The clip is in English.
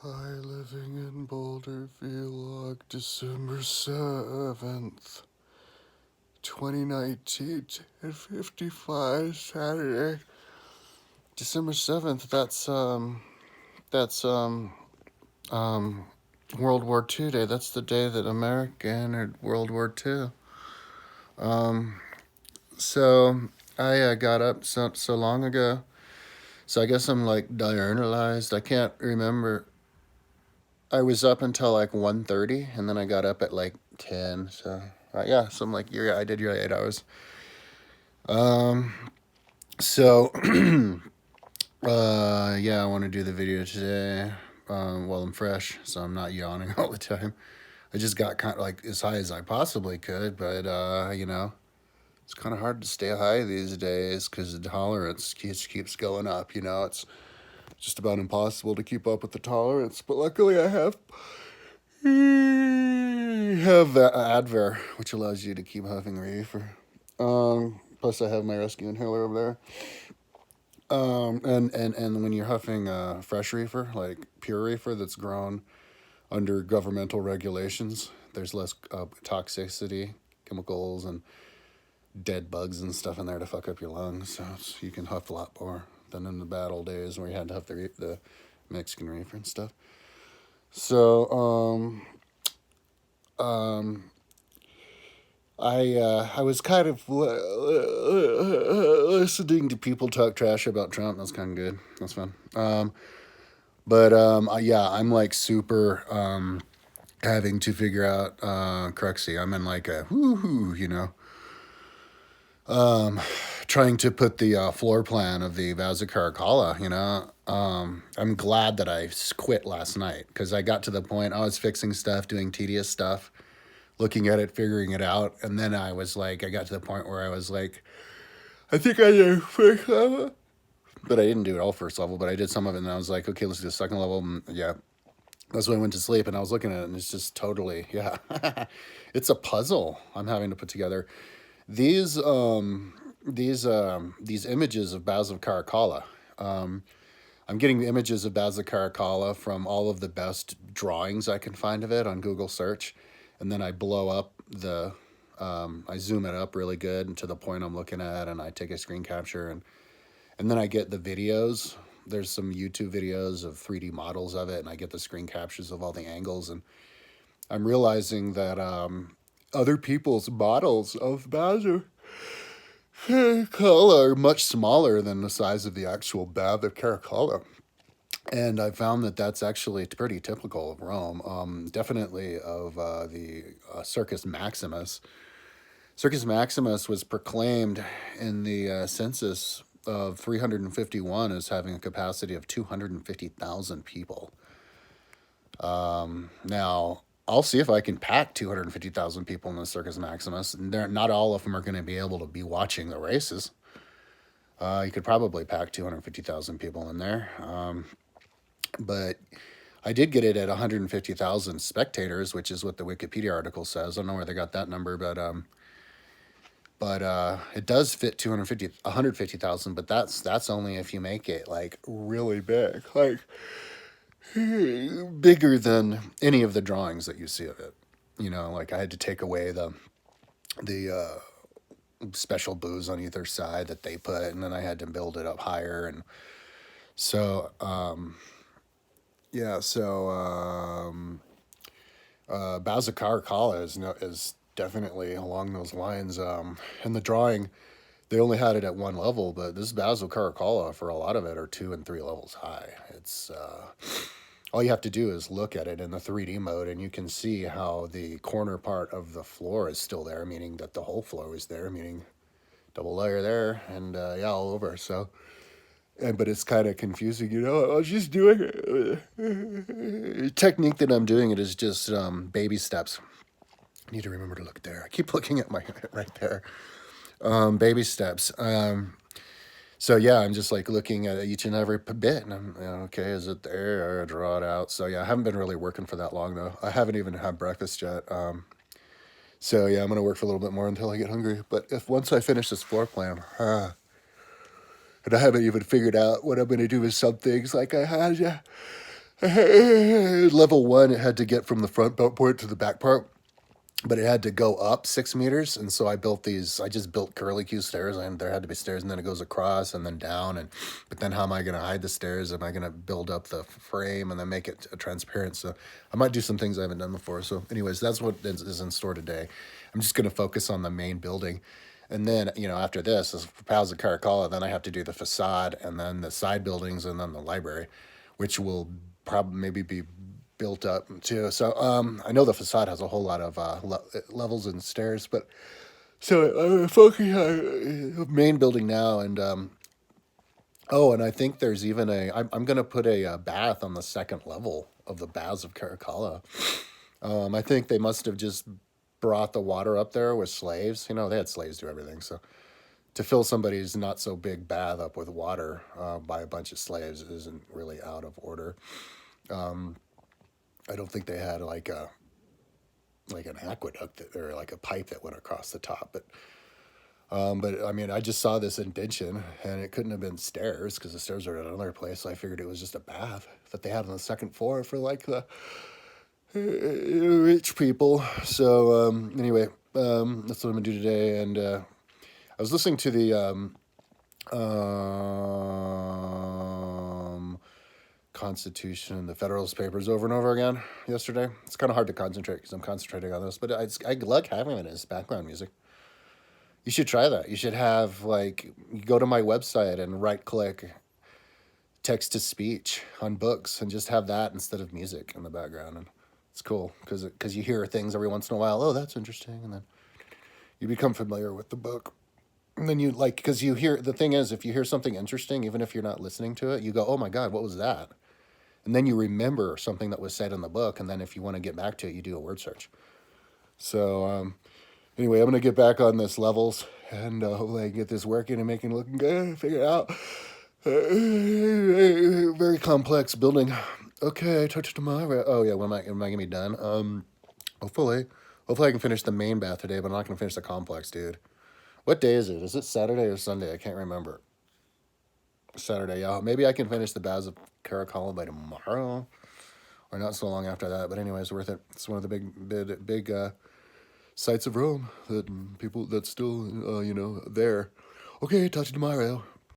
Hi, living in Boulder Vlog, December 7th, 2019, 10:55, Saturday. December 7th, that's um, World War II Day. That's the day that America entered World War II. Um, so I got up so long ago. So I guess I'm like diurnalized. I can't remember. I was up until like 1:30, and then I got up at like 10. So yeah, so I'm like, yeah, I did your 8 hours. Um, so yeah, I want to do the video today while I'm fresh, so I'm not yawning all the time. I just got kind of like as high as I possibly could, but it's kind of hard to stay high these days because the tolerance keeps going up. It's just about impossible to keep up with the tolerance. But luckily, I have Adver, which allows you to keep huffing reefer. Plus, I have my rescue inhaler over there. And when you're huffing fresh reefer, like pure reefer that's grown under governmental regulations, there's less toxicity, chemicals, and dead bugs and stuff in there to fuck up your lungs. So you can huff a lot more than in the bad old days where you had to huff the Mexican reefer and stuff. So, I was kind of listening to people talk trash about Trump. That's kind of good. That's fun. Yeah, I'm like super having to figure out Cruxy. I'm in like a woohoo, trying to put the floor plan of the Vasa Caracalla. I'm glad that I quit last night because I got to the point I was fixing stuff, doing tedious stuff, looking at it, figuring it out, and then I got to the point where I was like, I think I did first level, but I didn't do it all first level, but I did some of it, and I was like, okay, let's do the second level. And yeah, that's when I went to sleep, and I was looking at it, and it's just totally, yeah, it's a puzzle I'm having to put together. These these images of Baz of Caracalla. I'm getting the images of Baz of Caracalla from all of the best drawings I can find of it on Google search, and then I blow up I zoom it up really good and to the point I'm looking at, and I take a screen capture, and then I get the videos. There's some YouTube videos of 3D models of it, and I get the screen captures of all the angles, and I'm realizing that other people's models of Bowser Caracalla are much smaller than the size of the actual Bath of Caracalla. And I found that that's actually pretty typical of Rome, definitely of the Circus Maximus. Circus Maximus was proclaimed in the census of 351 as having a capacity of 250,000 people. Now, I'll see if I can pack 250,000 people in the Circus Maximus. Not all of them are going to be able to be watching the races. You could probably pack 250,000 people in there. But I did get it at 150,000 spectators, which is what the Wikipedia article says. I don't know where they got that number, but it does fit 150,000. But that's only if you make it like really big, like bigger than any of the drawings that you see of it. Like I had to take away the special booths on either side that they put, and then I had to build it up higher, and so yeah, so Bazakar Kala is definitely along those lines. In the drawing, they only had it at one level, but this Basil Caracalla, for a lot of it, are 2 and 3 levels high. It's all you have to do is look at it in the 3D mode, and you can see how the corner part of the floor is still there, meaning that the whole floor is there, meaning double layer there, and yeah, all over. So, but it's kind of confusing, I was just doing it. The technique that I'm doing it is just baby steps. I need to remember to look there. I keep looking at my right there. Baby steps. So yeah, I'm just like looking at each and every bit, and I'm okay. Is it there? Or draw it out. So yeah, I haven't been really working for that long though. I haven't even had breakfast yet. So yeah, I'm gonna work for a little bit more until I get hungry. But if once I finish this floor plan, and I haven't even figured out what I'm gonna do with some things. Like I had, Level one, it had to get from the front part to the back part, but it had to go up 6 meters. And so I built these, I just built curly Q stairs, and there had to be stairs, and then it goes across and then down. But then how am I going to hide the stairs? Am I going to build up the frame and then make it transparent? So I might do some things I haven't done before. So anyways, that's what is in store today. I'm just going to focus on the main building. And then, after this is Pals of Caracalla, then I have to do the facade and then the side buildings and then the library, which will probably maybe be built up too. So I know the facade has a whole lot of levels and stairs, but so focusing on main building now. And oh, and I think there's even I'm going to put a bath on the second level of the Baths of Caracalla. I think they must have just brought the water up there with slaves. They had slaves do everything. So to fill somebody's not so big bath up with water by a bunch of slaves isn't really out of order. I don't think they had like an aqueduct or like a pipe that went across the top, but I mean, I just saw this indention, and it couldn't have been stairs because the stairs are at another place. So I figured it was just a bath that they had on the second floor for like the rich people. So anyway, that's what I'm gonna do today. And I was listening to the Constitution, the Federalist Papers over and over again yesterday. It's kind of hard to concentrate because I'm concentrating on this, but I like having it as background music. You should try that. You should have you go to my website and right click text to speech on books and just have that instead of music in the background. And it's cool because you hear things every once in a while. Oh, that's interesting. And then you become familiar with the book. And then because you hear, the thing is, if you hear something interesting, even if you're not listening to it, you go, oh my God, what was that? And then you remember something that was said in the book. And then if you want to get back to it, you do a word search. So anyway, I'm going to get back on this levels and hopefully I can get this working and making it looking good, figure it out. Very complex building. Okay, talk to you tomorrow. Oh yeah, when am I going to be done? Hopefully I can finish the main bath today, but I'm not going to finish the complex, dude. What day is it? Is it Saturday or Sunday? I can't remember. Saturday, yeah. Maybe I can finish the Baths of Caracalla by tomorrow, or not so long after that. But anyways, worth it. It's one of the big sites of Rome that people that's still there. Okay, talk to you tomorrow.